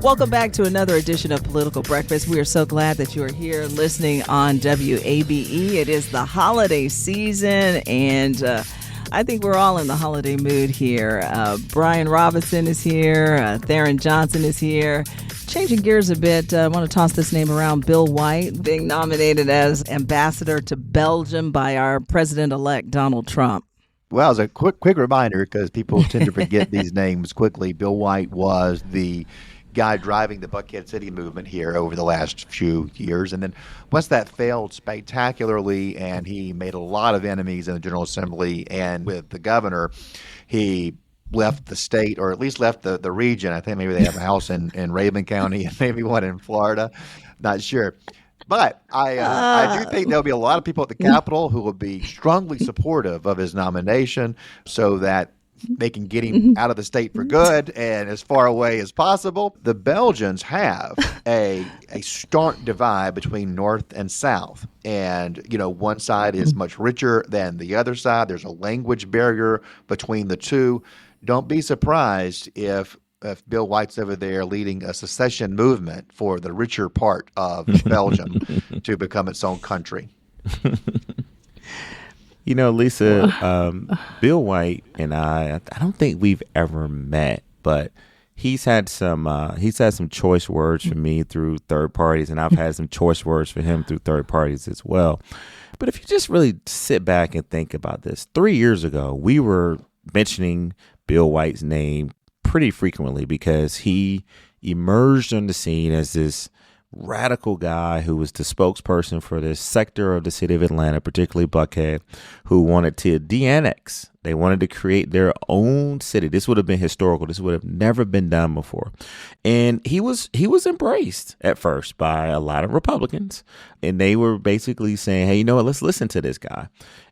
Welcome back to another edition of Political Breakfast. We are so glad that you are here listening on WABE. It is the holiday season, and I think we're all in the holiday mood here. Brian Robinson is here. Theron Johnson is here. Changing gears a bit, I want to toss this name around. Bill White being nominated as ambassador to Belgium by our president-elect Donald Trump. Well, as a quick reminder, because people tend to forget these names quickly, Bill White was the guy driving the Buckhead City movement here over the last few years. And then once that failed spectacularly and he made a lot of enemies in the General Assembly and with the governor, he left the state, or at least left the region. I think maybe they have a house in Raven County and maybe one in Florida. Not sure. But I do think there'll be a lot of people at the Capitol who will be strongly supportive of his nomination so that they can get him out of the state for good and as far away as possible. The Belgians have a stark divide between North and South. And, one side is much richer than the other side. There's a language barrier between the two. Don't be surprised if Bill White's over there leading a secession movement for the richer part of Belgium to become its own country. Lisa, Bill White and I don't think we've ever met, but he's had some choice words for me through third parties, and I've had some choice words for him through third parties as well. But if you just really sit back and think about this, 3 years ago, we were mentioning Bill White's name pretty frequently because he emerged on the scene as this radical guy who was the spokesperson for this sector of the city of Atlanta, particularly Buckhead, who wanted to de-annex. They wanted to create their own city. This would have been historical. This would have never been done before. And he was embraced at first by a lot of Republicans. And they were basically saying, hey, you know what, let's listen to this guy.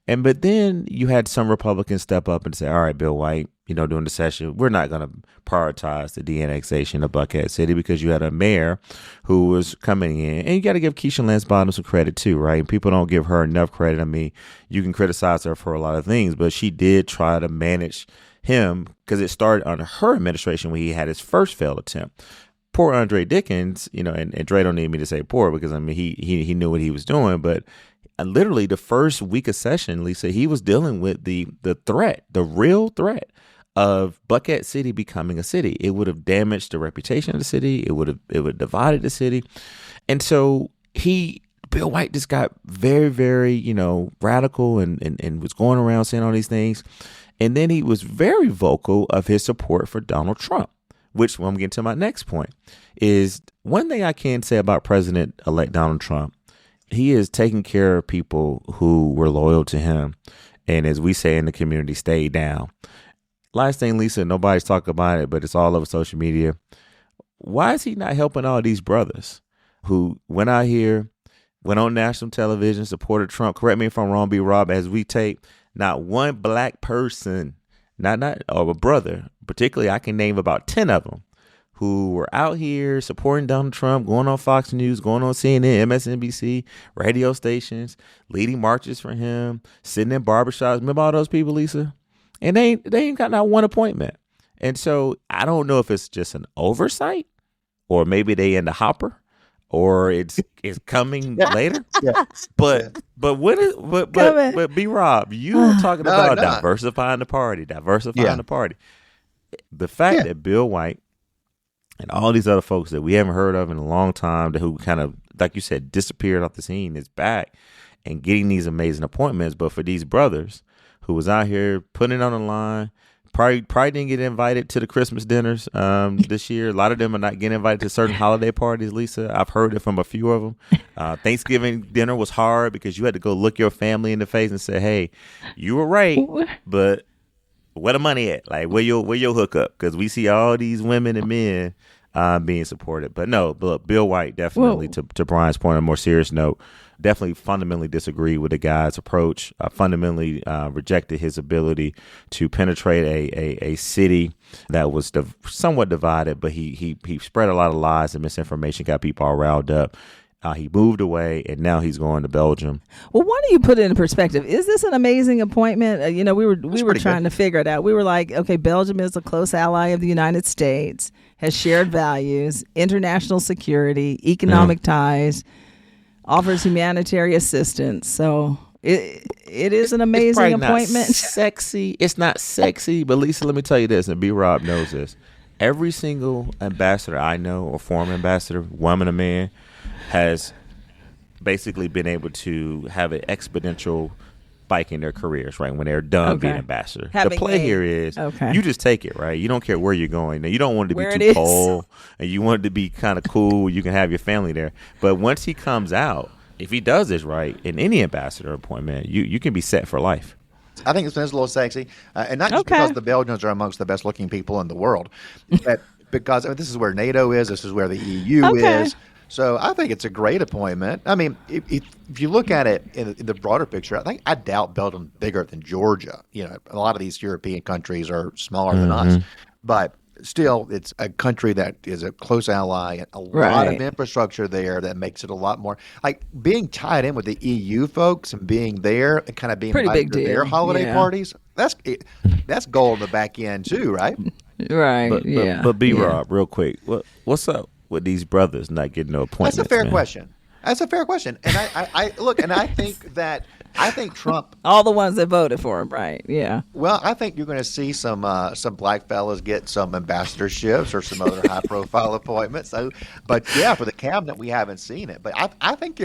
But then you had some Republicans step up and say, all right, Bill White, during the session, we're not going to prioritize the de-annexation of Buckhead City because you had a mayor who was coming in. And you got to give Keisha Lance Bottoms some credit, too, right? People don't give her enough credit. I mean, you can criticize her for a lot of things, but she did try to manage him because it started under her administration when he had his first failed attempt. Poor Andre Dickens, and Dre don't need me to say poor because, he knew what he was doing, but literally the first week of session, Lisa, he was dealing with the threat, the real threat of Buckhead City becoming a city. It would have damaged the reputation of the city. It would have divided the city. And so Bill White just got very, very, radical and was going around saying all these things. And then he was very vocal of his support for Donald Trump, which I'm getting to my next point is one thing I can say about President-elect Donald Trump. He is taking care of people who were loyal to him. And as we say in the community, stay down. Last thing, Lisa, nobody's talking about it, but it's all over social media. Why is he not helping all these brothers who went out here, went on national television, supported Trump? Correct me if I'm wrong, B. Rob, as we tape, not one black person, or a brother, particularly I can name about 10 of them, who were out here supporting Donald Trump, going on Fox News, going on CNN, MSNBC, radio stations, leading marches for him, sitting in barbershops. Remember all those people, Lisa? And they ain't got not one appointment. And so I don't know if it's just an oversight or maybe they in the hopper or it's coming later. Yeah. But B. Rob, you were talking about diversifying the party. The fact that Bill White and all these other folks that we haven't heard of in a long time, who kind of, like you said, disappeared off the scene, is back and getting these amazing appointments. But for these brothers who was out here putting it on the line, probably didn't get invited to the Christmas dinners this year. A lot of them are not getting invited to certain holiday parties, Lisa. I've heard it from a few of them. Thanksgiving dinner was hard because you had to go look your family in the face and say, hey, you were right, but where the money at? Like, where your hook up? Because we see all these women and men being supported. But no, look, Bill White definitely, to Brian's point, on a more serious note, definitely fundamentally disagreed with the guy's approach, fundamentally rejected his ability to penetrate a city that was somewhat divided, but he spread a lot of lies and misinformation, got people all riled up. He moved away, and now he's going to Belgium. Well, why don't you put it in perspective? Is this an amazing appointment? We were trying to figure it out. We were like, okay, Belgium is a close ally of the United States, has shared values, international security, economic ties, offers humanitarian assistance. So it is an amazing appointment. Sexy. It's not sexy, but Lisa, let me tell you this, and B-Rob knows this. Every single ambassador I know, or former ambassador, woman or man, has basically been able to have an exponential spike in their careers, right? When they're done being ambassador. The play here is you just take it, right? You don't care where you're going. Now, you don't want it to be too cold, and you want it to be kind of cool. You can have your family there. But once he comes out, if he does this right in any ambassador appointment, you can be set for life. I think it's a little sexy, and not just because the Belgians are amongst the best-looking people in the world, but because this is where NATO is, this is where the EU is. So I think it's a great appointment. I mean, if you look at it in the broader picture, I doubt Belgium's bigger than Georgia. A lot of these European countries are smaller than us, but still, it's a country that is a close ally and a lot of infrastructure there that makes it a lot more like being tied in with the EU folks and being there and kind of being invited to their holiday parties. That's gold in the back end too, right? Right. But B-Rob, real quick, what's up with these brothers not getting no appointments? That's a fair question. That's a fair question, and I look, and I think Trump, all the ones that voted for him, right? Yeah. Well, I think you're going to see some black fellas get some ambassadorships or some other high profile appointments. So, but yeah, for the cabinet, we haven't seen it. But I think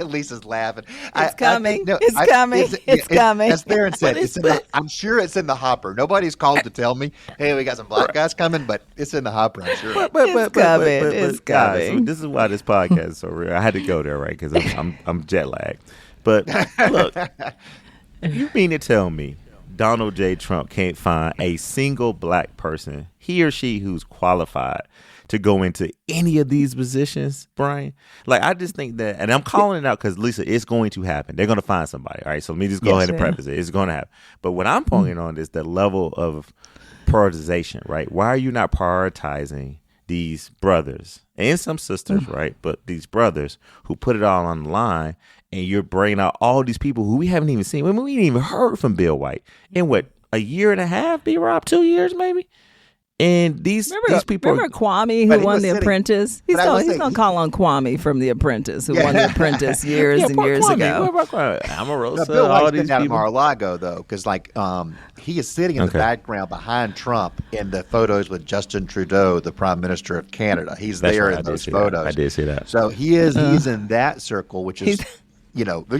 Lisa's laughing. It's coming. It's coming. It's coming. As Theron said, I'm sure it's in the hopper. Nobody's called to tell me, hey, we got some black guys coming, but it's in the hopper. I'm sure. It's coming. It's guys, coming. This is why this podcast is so real. I had to go there, right? Because I'm jet lagged. But look, you mean to tell me Donald J. Trump can't find a single black person, he or she, who's qualified to go into any of these positions, Brian? Like, I just think that, and I'm calling it out because, Lisa, it's going to happen. They're going to find somebody. All right, so let me just go ahead and preface it. It's going to happen. But what I'm pointing on is the level of prioritization, right? Why are you not prioritizing these brothers and some sisters, right? But these brothers who put it all on the line, and you're bringing out all these people who we haven't even seen. I mean, we ain't even heard from Bill White in a year and a half, B-Rob, 2 years maybe? And these people. Remember Kwame, who won The Apprentice? He's going to call on Kwame from The Apprentice, who won The Apprentice years and years ago. Omarosa, Bill White's been down at Mar-a-Lago, though, because he is sitting in the background behind Trump in the photos with Justin Trudeau, the Prime Minister of Canada. He's there in those photos. I did see that. So he's in that circle, which is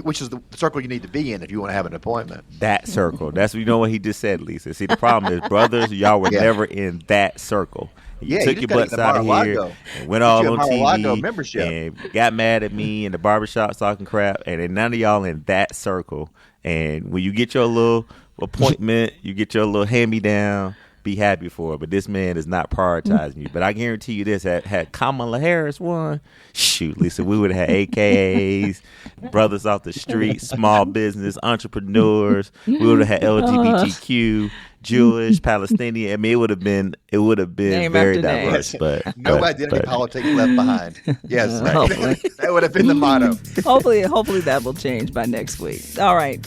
which is the circle you need to be in if you want to have an appointment. That circle. That's what he just said, Lisa. See, the problem is, brothers, y'all were never in that circle. You took your butts out of here and went all on TV membership and got mad at me in the barbershop talking crap, and then none of y'all in that circle. And when you get your little appointment, you get your little hand-me-down, be happy for it. But this man is not prioritizing you. But I guarantee you this, had Kamala Harris won, shoot, Lisa, we would have had AKAs, brothers off the street, small business, entrepreneurs. We would have had LGBTQ, Jewish, Palestinian. I mean, it would have been very diverse. But no identity politics left behind. Yes, that would have been the motto. Hopefully that will change by next week. All right.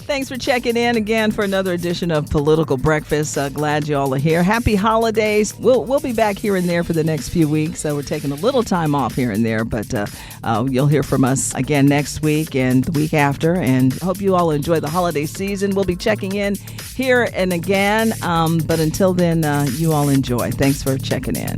Thanks for checking in again for another edition of Political Breakfast. Glad you all are here. Happy holidays. We'll be back here and there for the next few weeks. So we're taking a little time off here and there, but you'll hear from us again next week and the week after. And hope you all enjoy the holiday season. We'll be checking in here and again. But until then, you all enjoy. Thanks for checking in.